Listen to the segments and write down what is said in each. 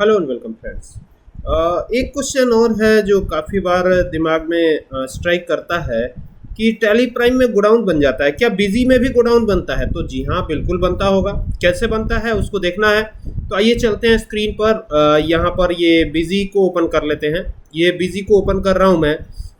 Hello and welcome friends. एक question और है जो काफ़ी बार दिमाग में स्ट्राइक करता है कि टैली प्राइम में गोडाउन बन जाता है, क्या बिजी में भी गोडाउन बनता है? तो जी हाँ, बिल्कुल बनता होगा। कैसे बनता है उसको देखना है। तो आइए चलते हैं स्क्रीन पर। यहाँ पर ये बिजी को ओपन कर लेते हैं। ये बिजी को ओपन कर रहा हूँ मैं,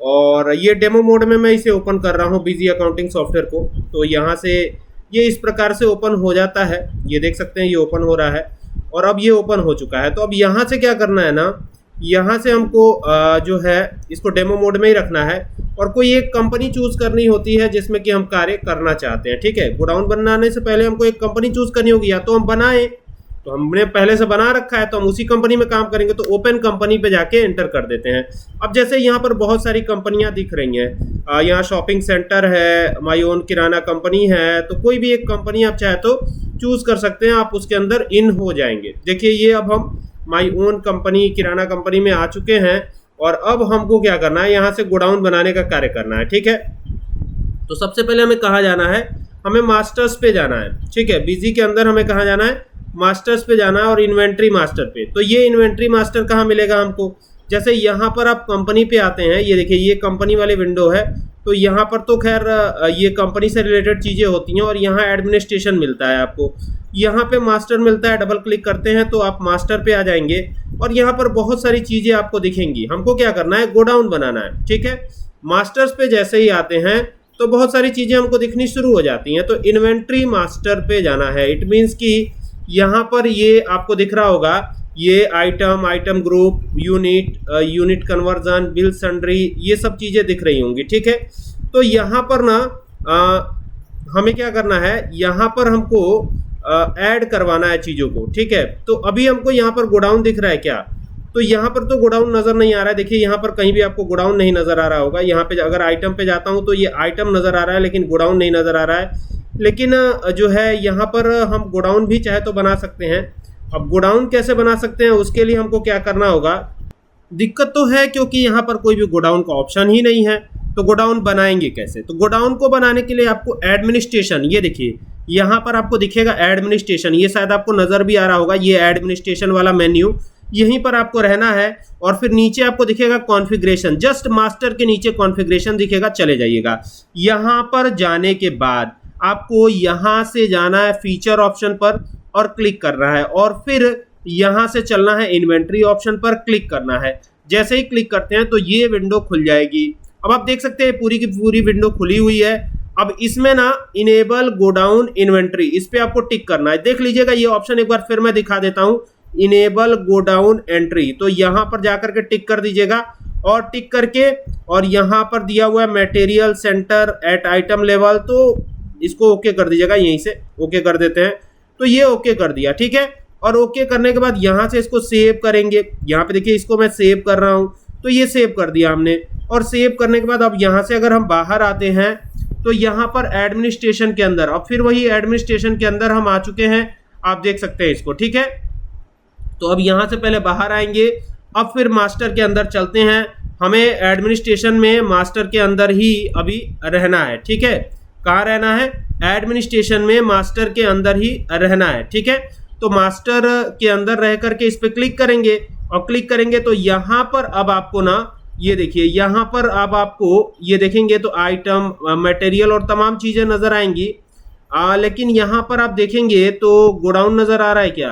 और ये डेमो मोड में मैं इसे ओपन कर रहा हूँ बिजी अकाउंटिंग सॉफ्टवेयर को। तो यहाँ से ये इस प्रकार से ओपन हो जाता है। ये देख सकते हैं, ये ओपन हो रहा है और अब ये ओपन हो चुका है। तो अब यहाँ से क्या करना है ना, यहाँ से हमको जो है इसको डेमो मोड में ही रखना है और कोई एक कंपनी चूज करनी होती है जिसमें कि हम कार्य करना चाहते हैं। ठीक है, गोडाउन बनाने से पहले हमको एक कंपनी चूज करनी होगी। या तो हम बनाएं, तो हमने पहले से बना रखा है तो हम उसी कंपनी में काम करेंगे, तो ओपन कंपनी पे जाके एंटर कर देते हैं। अब जैसे यहाँ पर बहुत सारी कंपनियां दिख रही हैं, यहाँ शॉपिंग सेंटर है, माई ओन किराना कंपनी है, तो कोई भी एक कंपनी आप चाहे तो चूज कर सकते हैं, आप उसके अंदर इन हो जाएंगे। देखिए, ये अब हम my own company kirana company में आ चुके हैं और अब हमको क्या करना है, यहाँ से गोडाउन बनाने का कार्य करना है। ठीक है, तो सबसे पहले हमें कहाँ जाना है, हमें मास्टर्स पे जाना है। ठीक है, बिजी के अंदर हमें कहाँ जाना है, मास्टर्स पे जाना है और इन्वेंट्री मास्टर पे। तो ये इन्वेंट्री मास्टर कहाँ मिलेगा हमको, जैसे यहाँ पर आप कंपनी पे आते हैं, ये देखिए ये कंपनी वाली विंडो है। तो यहाँ पर तो खैर ये कंपनी से रिलेटेड चीज़ें होती हैं और यहाँ एडमिनिस्ट्रेशन मिलता है आपको। यहाँ पे मास्टर मिलता है, डबल क्लिक करते हैं तो आप मास्टर पे आ जाएंगे और यहाँ पर बहुत सारी चीज़ें आपको दिखेंगी। हमको क्या करना है, गोडाउन बनाना है। ठीक है, मास्टर्स पे जैसे ही आते हैं तो बहुत सारी चीज़ें हमको दिखनी शुरू हो जाती हैं। तो इन्वेंट्री मास्टर पे जाना है। इट मीन्स कि यहाँ पर ये आपको दिख रहा होगा, ये item group, unit conversion, bill sundry, ये सब चीज़ें दिख रही होंगी। ठीक है, तो यहाँ पर ना हमें क्या करना है, यहाँ पर हमको ऐड करवाना है चीज़ों को। ठीक है, तो अभी हमको यहाँ पर गोडाउन दिख रहा है क्या, तो यहाँ पर तो गोडाउन नज़र नहीं आ रहा है। देखिए यहाँ पर कहीं भी आपको गोडाउन नहीं नज़र आ रहा होगा। यहाँ पे अगर आइटम पे जाता हूँ तो ये आइटम नज़र आ रहा है लेकिन गोडाउन नहीं नज़र आ रहा है। लेकिन जो है यहाँ पर हम गोडाउन भी चाहे तो बना सकते हैं। अब गोडाउन कैसे बना सकते हैं, उसके लिए हमको क्या करना होगा, दिक्कत तो है क्योंकि यहाँ पर कोई भी गोडाउन का ऑप्शन ही नहीं है। तो गोडाउन बनाएंगे कैसे, तो गोडाउन को बनाने के लिए आपको एडमिनिस्ट्रेशन, ये देखिए यहाँ पर आपको दिखेगा एडमिनिस्ट्रेशन, ये शायद आपको नज़र भी आ रहा होगा, ये एडमिनिस्ट्रेशन वाला मेन्यू, यहीं पर आपको रहना है। और फिर नीचे आपको दिखेगा कॉन्फ़िगरेशन, जस्ट मास्टर के नीचे कॉन्फ़िगरेशन दिखेगा, चले जाइएगा। यहाँ पर जाने के बाद आपको यहाँ से जाना है फीचर ऑप्शन पर और क्लिक करना है और फिर यहाँ से चलना है इन्वेंट्री ऑप्शन पर क्लिक करना है। जैसे ही क्लिक करते हैं तो ये विंडो खुल जाएगी। अब आप देख सकते हैं पूरी की पूरी विंडो खुली हुई है। अब इसमें ना इनेबल गोडाउन इन्वेंट्री, इस पे आपको टिक करना है। देख लीजिएगा ये ऑप्शन एक बार फिर मैं दिखा देता हूँ, इनेबल गोडाउन एंट्री। तो यहाँ पर जाकर के टिक कर दीजिएगा और टिक करके, और यहाँ पर दिया हुआ है material centre at item level, तो इसको ओके कर दीजिएगा। यहीं से ओके कर देते हैं, तो ये ओके कर दिया। ठीक है, और ओके करने के बाद यहाँ से इसको सेव करेंगे। यहाँ पे देखिए इसको मैं सेव कर रहा हूँ, तो ये सेव कर दिया हमने। और सेव करने के बाद अब यहाँ से अगर हम बाहर आते हैं तो यहाँ पर एडमिनिस्ट्रेशन के अंदर, अब फिर वही एडमिनिस्ट्रेशन के अंदर हम आ चुके हैं, आप देख सकते हैं इसको। ठीक है, तो अब यहाँ से पहले बाहर आएंगे, अब फिर मास्टर के अंदर चलते हैं। हमें एडमिनिस्ट्रेशन में मास्टर के अंदर ही अभी रहना है। ठीक है, कहाँ रहना है, एडमिनिस्ट्रेशन में मास्टर के अंदर ही रहना है। ठीक है, तो मास्टर के अंदर रह करके इस पर क्लिक करेंगे और क्लिक करेंगे तो यहाँ पर अब आपको ना, ये देखिए यहाँ पर अब आपको ये देखेंगे तो आइटम, मटेरियल और तमाम चीज़ें नज़र आएंगी। लेकिन यहाँ पर आप देखेंगे तो गोडाउन नज़र आ रहा है क्या,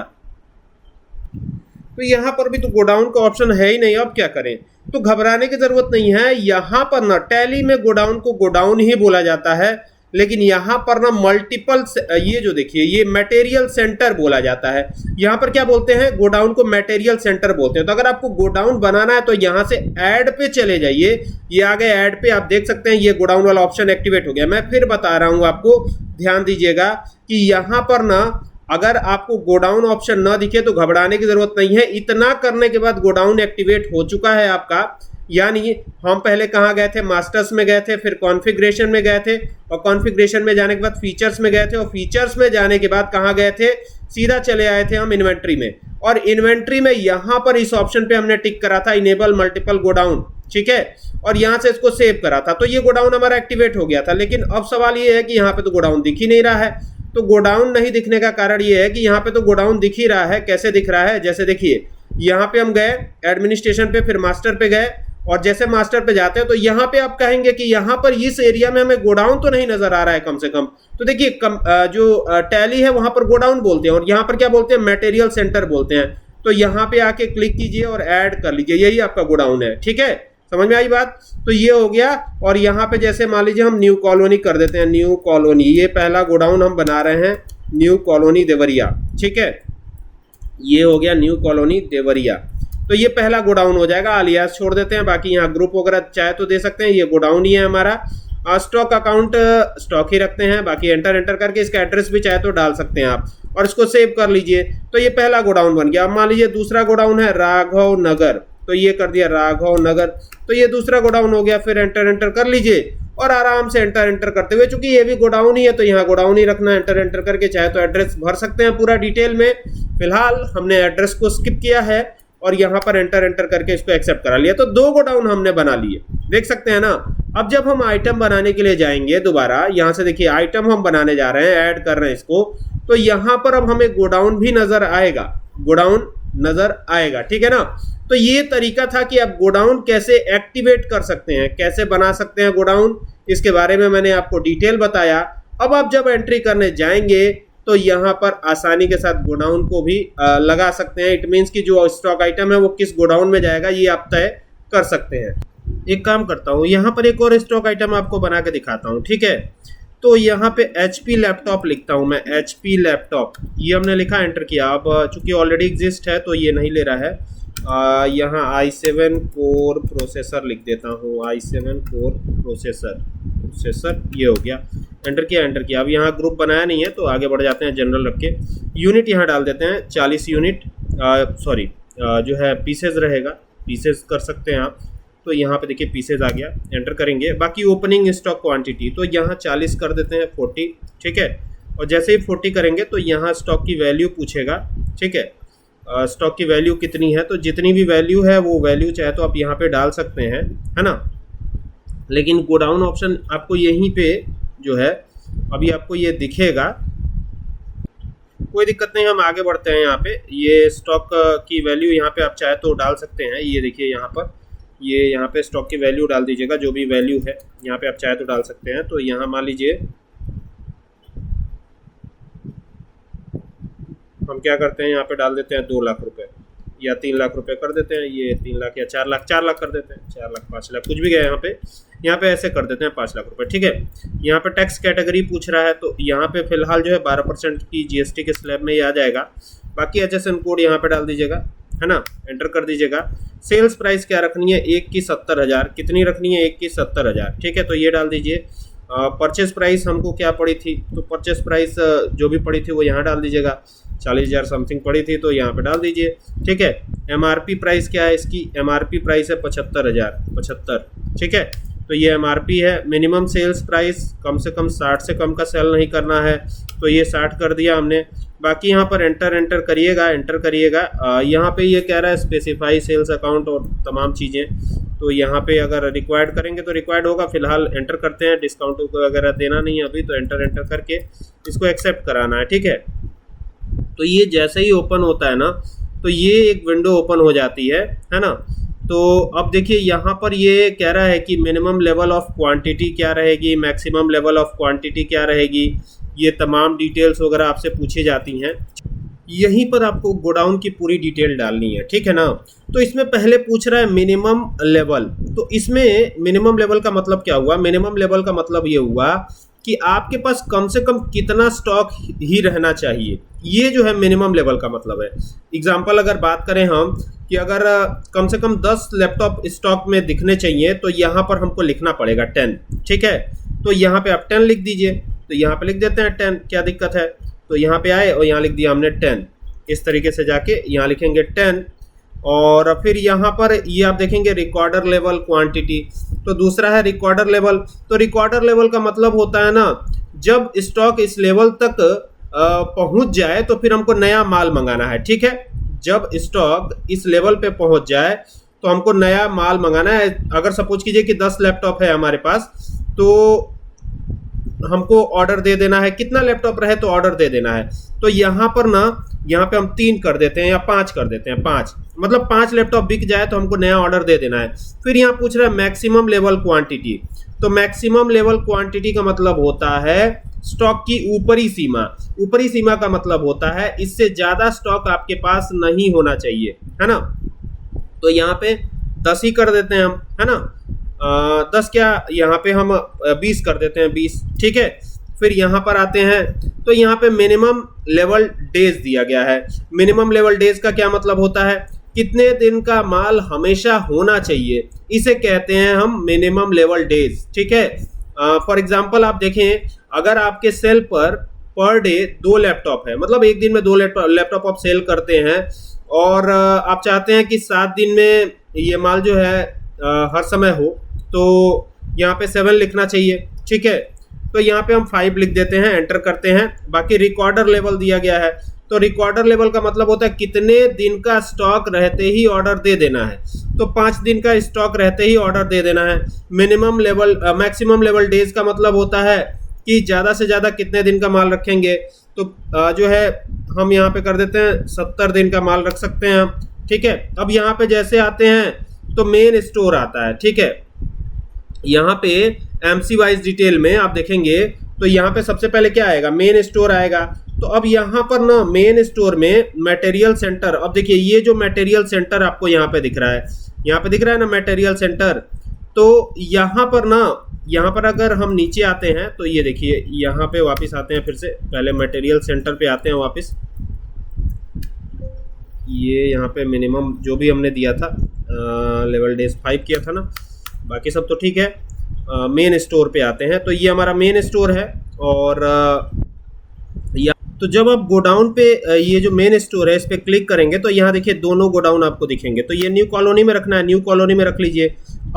तो यहाँ पर भी तो गोडाउन का ऑप्शन है ही नहीं। अब क्या करें, तो घबराने की ज़रूरत नहीं है। यहाँ पर ना टैली में गोडाउन को गोडाउन ही बोला जाता है, लेकिन यहाँ पर ना मल्टीपल, ये जो देखिए ये मटेरियल सेंटर बोला जाता है। यहाँ पर क्या बोलते हैं, गोडाउन को मटेरियल सेंटर बोलते हैं। तो अगर आपको गोडाउन बनाना है तो यहाँ से ऐड पे चले जाइए। ये आ गए ऐड पे, आप देख सकते हैं ये गोडाउन वाला ऑप्शन एक्टिवेट हो गया। मैं फिर बता रहा हूँ आपको, ध्यान दीजिएगा कि यहाँ पर ना अगर आपको गोडाउन ऑप्शन ना दिखे तो घबराने की जरूरत नहीं है। इतना करने के बाद गोडाउन एक्टिवेट हो चुका है आपका। यानी हम पहले कहाँ गए थे, मास्टर्स में गए थे, फिर कॉन्फ़िगरेशन में गए थे और कॉन्फ़िगरेशन में जाने के बाद फीचर्स में गए थे और फीचर्स में जाने के बाद कहाँ गए थे, सीधा चले आए थे हम इन्वेंट्री में। और इन्वेंट्री में यहाँ पर इस ऑप्शन पे हमने टिक करा था इनेबल मल्टीपल गोडाउन। ठीक है, और यहाँ से इसको सेव करा था, तो ये गोडाउन हमारा एक्टिवेट हो गया था। लेकिन अब सवाल ये है कि यहाँ पे तो गोडाउन दिख ही नहीं रहा है। तो गोडाउन नहीं दिखने का कारण ये है कि यहाँ पे तो गोडाउन दिख ही रहा है। कैसे दिख रहा है, जैसे देखिए यहाँ पे हम गए एडमिनिस्ट्रेशन पे, फिर मास्टर पे गए, और जैसे मास्टर पे जाते हैं तो यहाँ पे आप कहेंगे कि यहाँ पर इस एरिया में हमें गोडाउन तो नहीं नजर आ रहा है कम से कम। तो देखिए जो टैली है वहां पर गोडाउन बोलते हैं, और यहाँ पर क्या बोलते हैं, मटेरियल सेंटर बोलते हैं। तो यहाँ पे आके क्लिक कीजिए और ऐड कर लीजिए, यही आपका गोडाउन है। ठीक है, समझ में आई बात? तो ये हो गया। और यहाँ पे जैसे मान लीजिए हम न्यू कॉलोनी कर देते हैं, न्यू कॉलोनी, ये पहला गोडाउन हम बना रहे हैं, न्यू कॉलोनी देवरिया। ठीक है, ये हो गया न्यू कॉलोनी देवरिया। तो ये पहला गोडाउन हो जाएगा, आलियास छोड़ देते हैं, बाकी यहाँ ग्रुप वगैरह चाहे तो दे सकते हैं। ये गोडाउन ही है हमारा। स्टॉक अकाउंट स्टॉक ही रखते हैं, बाकी एंटर करके इसका एड्रेस भी चाहे तो डाल सकते हैं आप, और इसको सेव कर लीजिए। तो ये पहला गोडाउन बन गया। अब मान लीजिए दूसरा गोडाउन है राघव नगर, तो ये कर दिया राघव नगर, तो ये दूसरा गोडाउन हो गया। फिर एंटर कर लीजिए और आराम से एंटर करते हुए, चूंकि ये भी गोडाउन ही है तो यहाँ गोडाउन ही रखना है। एंटर करके चाहे तो एड्रेस भर सकते हैं पूरा डिटेल में। फिलहाल हमने एड्रेस को स्किप किया है और यहाँ पर एंटर करके इसको एक्सेप्ट करा लिया। तो 2 गोडाउन हमने बना लिए, देख सकते हैं ना। अब जब हम आइटम बनाने के लिए जाएंगे दोबारा, यहाँ से देखिए आइटम हम बनाने जा रहे हैं, ऐड कर रहे हैं इसको, तो यहाँ पर अब हमें गोडाउन भी नजर आएगा, गोडाउन नजर आएगा। ठीक है ना। तो ये तरीका था कि आप गोडाउन कैसे एक्टिवेट कर सकते हैं, कैसे बना सकते हैं गोडाउन, इसके बारे में मैंने आपको डिटेल बताया। अब आप जब एंट्री करने जाएंगे तो यहाँ पर आसानी के साथ गोडाउन को भी लगा सकते हैं। इट मीन्स कि जो स्टॉक आइटम है वो किस गोडाउन में जाएगा ये आप तय कर सकते हैं। एक काम करता हूँ, यहाँ पर एक और स्टॉक आइटम आपको बना के दिखाता हूँ। ठीक है, तो यहाँ पे HP लैपटॉप लिखता हूँ मैं, HP लैपटॉप, ये हमने लिखा, एंटर किया। अब चूंकि ऑलरेडी एग्जिस्ट है तो ये नहीं ले रहा है। यहाँ i7 कोर प्रोसेसर लिख देता हूँ, i7 कोर प्रोसेसर, ये हो गया। एंटर किया। अब यहाँ ग्रुप बनाया नहीं है तो आगे बढ़ जाते हैं जनरल रख के। यूनिट यहाँ डाल देते हैं 40 यूनिट, सॉरी जो है पीसेज रहेगा, पीसेज कर सकते हैं आप। तो यहाँ पे देखिए पीसेज आ गया, एंटर करेंगे। बाकी ओपनिंग स्टॉक क्वांटिटी तो यहाँ 40 कर देते हैं, 40। ठीक है, और जैसे ही 40 करेंगे तो यहाँ स्टॉक की वैल्यू पूछेगा। ठीक है, स्टॉक की वैल्यू कितनी है, तो जितनी भी वैल्यू है वो वैल्यू चाहे तो आप यहाँ पे डाल सकते हैं, है ना। लेकिन गोडाउन ऑप्शन आपको यहीं पे जो है अभी आपको ये दिखेगा, कोई दिक्कत नहीं, हम आगे बढ़ते हैं। यहाँ पे ये स्टॉक की वैल्यू यहाँ पे आप चाहे तो डाल सकते हैं। ये देखिए यहाँ पर, ये यहाँ पे स्टॉक की वैल्यू डाल दीजिएगा, जो भी वैल्यू है यहाँ पे आप चाहे तो डाल सकते हैं। तो यहाँ मान लीजिए हम क्या करते हैं, यहाँ पे डाल देते हैं 2 लाख रुपए या 3 लाख रुपए कर देते हैं। ये 3 लाख या 4 लाख कर देते हैं, 4 लाख 5 लाख कुछ भी गया यहाँ पे ऐसे कर देते हैं 5 लाख रुपए। ठीक है, यहाँ पे टैक्स कैटेगरी पूछ रहा है तो यहाँ पे फिलहाल जो है 12% की GST के स्लैब में ही आ जाएगा। बाकी HSN कोड यहाँ पे डाल दीजिएगा, है ना, एंटर कर दीजिएगा। सेल्स प्राइस क्या रखनी है, 1 की 70,000, कितनी रखनी है, 1 की 70,000। ठीक है, तो ये डाल दीजिए। परचेस प्राइस हमको क्या पड़ी थी, तो परचेस प्राइस जो भी पड़ी थी वो यहाँ डाल दीजिएगा, 40,000 समथिंग पड़ी थी तो यहाँ पे डाल दीजिए। ठीक है, MRP प्राइस क्या है इसकी, MRP प्राइस है 75,075। ठीक है, तो ये MRP है। मिनिमम सेल्स प्राइस कम से कम 60 से कम का सेल नहीं करना है, तो ये 60 कर दिया हमने। बाकी यहाँ पर एंटर करिएगा। यहाँ पे ये कह रहा है स्पेसिफाई सेल्स अकाउंट और तमाम चीज़ें, तो यहाँ पे अगर रिक्वायर्ड करेंगे तो रिक्वायर्ड होगा। फिलहाल एंटर करते हैं, डिस्काउंट वगैरह देना नहीं है अभी, तो एंटर करके इसको एक्सेप्ट कराना है। ठीक है, तो ये जैसे ही ओपन होता है ना तो ये एक विंडो ओपन हो जाती है ना। तो अब देखिए यहाँ पर ये कह रहा है कि मिनिमम लेवल ऑफ क्वांटिटी क्या रहेगी, मैक्सिमम लेवल ऑफ क्वांटिटी क्या रहेगी, ये तमाम डिटेल्स वगैरह आपसे पूछी जाती हैं। यहीं पर आपको गोडाउन की पूरी डिटेल डालनी है, ठीक है ना। तो इसमें पहले पूछ रहा है मिनिमम लेवल, तो इसमें मिनिमम लेवल का मतलब क्या हुआ, मिनिमम लेवल का मतलब ये हुआ कि आपके पास कम से कम कितना स्टॉक ही रहना चाहिए, ये जो है मिनिमम लेवल का मतलब है। एग्जाम्पल अगर बात करें हम कि अगर कम से कम 10 लैपटॉप स्टॉक में दिखने चाहिए तो यहाँ पर हमको लिखना पड़ेगा 10। ठीक है, तो यहाँ पे आप 10 लिख दीजिए, तो यहाँ पे लिख देते हैं 10, क्या दिक्कत है। तो यहाँ पे आए और यहाँ लिख दिया हमने 10, इस तरीके से जाके यहाँ लिखेंगे 10। और फिर यहाँ पर ये आप देखेंगे रिकॉर्डर लेवल क्वांटिटी, तो दूसरा है रिकॉर्डर लेवल। तो रिकॉर्डर लेवल का मतलब होता है ना, जब स्टॉक इस लेवल तक पहुंच जाए तो फिर हमको नया माल मंगाना है। ठीक है, जब स्टॉक इस लेवल पे पहुंच जाए तो हमको नया माल मंगाना है। अगर सपोज कीजिए कि 10 लैपटॉप है हमारे पास, तो हमको ऑर्डर दे देना है, कितना लैपटॉप रहे तो ऑर्डर दे देना है। तो यहाँ पर ना, यहाँ पे हम 3 कर देते हैं या 5 कर देते हैं, 5 मतलब 5 लैपटॉप बिक जाए तो हमको नया ऑर्डर दे देना है। फिर यहाँ पूछ रहा है मैक्सिमम लेवल क्वांटिटी। तो मैक्सिमम लेवल क्वांटिटी का मतलब होता है स्टॉक की ऊपरी सीमा। ऊपरी सीमा का मतलब होता है इससे ज्यादा स्टॉक आपके पास नहीं होना चाहिए, है ना। तो यहाँ पे 10 ही कर देते हैं हम, है ना। 10 क्या, यहाँ पे हम 20 कर देते हैं, 20, ठीक है। फिर यहाँ पर आते हैं तो यहाँ पे मिनिमम लेवल डेज दिया गया है। मिनिमम लेवल डेज का क्या मतलब होता है, कितने दिन का माल हमेशा होना चाहिए, इसे कहते हैं हम मिनिमम लेवल डेज, ठीक है। फॉर एग्जाम्पल आप देखें, अगर आपके सेल पर डे 2 लैपटॉप है, मतलब एक दिन में 2 लैपटॉप आप सेल करते हैं और आप चाहते हैं कि 7 दिन में ये माल जो है हर समय हो, तो यहाँ पे 7 लिखना चाहिए, ठीक है। तो यहाँ पे हम 5 लिख देते हैं, एंटर करते हैं। बाकी रिकॉर्डर लेवल दिया गया है, तो रिकॉर्डर लेवल का मतलब होता है कितने दिन का स्टॉक रहते ही ऑर्डर दे देना है। तो 5 दिन का स्टॉक रहते ही ऑर्डर दे देना है। Minimum level maximum level days का मतलब होता है कि ज़्यादा से ज़्यादा कितने दिन का माल रखेंगे। तो जो है हम यहाँ पे कर देते हैं 70 दिन का माल रख सकते हैं हम, ठीक है। अब यहाँ पे जैसे आते हैं तो मेन स्टोर आता है, ठीक है। यहाँ पे एमसी वाइज डिटेल में आप देखेंगे तो यहाँ पे सबसे पहले क्या आएगा, मेन स्टोर आएगा। तो अब यहाँ पर ना मेन स्टोर में मटेरियल सेंटर, अब देखिए ये जो मटेरियल सेंटर आपको यहाँ पे दिख रहा है, यहाँ पे दिख रहा है ना मटेरियल सेंटर। तो यहाँ पर ना, यहाँ पर अगर हम नीचे आते हैं तो ये देखिए यहाँ पे वापस आते हैं, फिर से पहले मटेरियल सेंटर पे आते हैं वापस। ये यहाँ पे मिनिमम जो भी हमने दिया था लेवल डेज 5 किया था ना, बाकी सब तो ठीक है। मेन स्टोर पे आते हैं तो ये हमारा मेन स्टोर है। और तो जब आप गोडाउन पे ये जो मेन स्टोर है इस पे क्लिक करेंगे तो यहाँ देखिए दोनों गोडाउन आपको दिखेंगे। तो ये न्यू कॉलोनी में रखना है, न्यू कॉलोनी में रख लीजिए।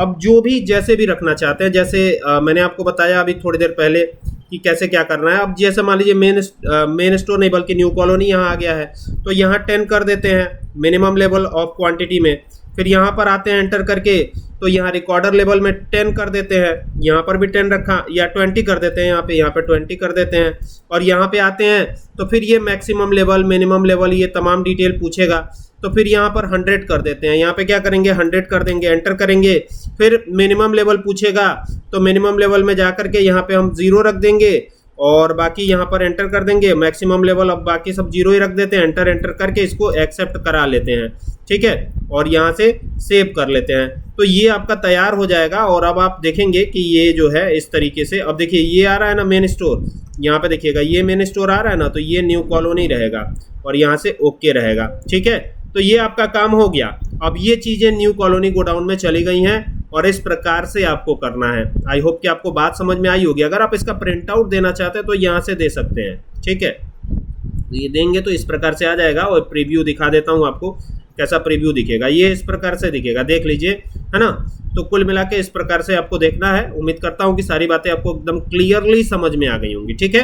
अब जो भी जैसे भी रखना चाहते हैं, जैसे मैंने आपको बताया अभी थोड़ी देर पहले कि कैसे क्या करना है। अब जैसे मान लीजिए मेन स्टोर नहीं बल्कि न्यू कॉलोनी यहाँ आ गया है, तो यहाँ 10 कर देते हैं मिनिमम लेवल ऑफ क्वांटिटी में। फिर यहाँ पर आते हैं एंटर करके, तो यहाँ रिकॉर्डर लेवल में 10 कर देते हैं, यहाँ पर भी 10 रखा, या 20 कर देते हैं, यहाँ पे 20 कर देते हैं। और यहाँ पे आते हैं तो फिर ये मैक्सिमम लेवल, मिनिमम लेवल, ये तमाम डिटेल पूछेगा। तो फिर यहाँ पर 100 कर देते हैं, यहाँ पे क्या करेंगे 100 कर देंगे, एंटर करेंगे। फिर मिनिमम लेवल पूछेगा तो मिनिमम लेवल में जा करके यहाँ पे हम 0 रख देंगे और बाकी यहाँ पर एंटर कर देंगे। मैक्सिमम लेवल अब बाकी सब 0 ही रख देते हैं, एंटर करके इसको एक्सेप्ट करा लेते हैं, ठीक है। और यहाँ से सेव कर लेते हैं। तो ये आपका तैयार हो जाएगा। और अब आप देखेंगे कि ये जो है इस तरीके से, अब देखिए ये आ रहा है ना मेन स्टोर, यहाँ पे देखिएगा ये मेन स्टोर आ रहा है ना, तो ये न्यू कॉलोनी रहेगा और यहाँ से ओके रहेगा, ठीक है। तो ये आपका काम हो गया। अब ये चीज़ें न्यू कॉलोनी गोडाउन में चली गई हैं और इस प्रकार से आपको करना है। आई होप कि आपको बात समझ में आई होगी। अगर आप इसका प्रिंट आउट देना चाहते हैं तो यहाँ से दे सकते हैं, ठीक है। तो ये देंगे तो इस प्रकार से आ जाएगा। और प्रीव्यू दिखा देता हूँ आपको कैसा प्रीव्यू दिखेगा, ये इस प्रकार से दिखेगा, देख लीजिए, है ना। तो कुल मिला के इस प्रकार से आपको देखना है। उम्मीद करता हूँ कि सारी बातें आपको एकदम क्लियरली समझ में आ गई होंगी, ठीक है।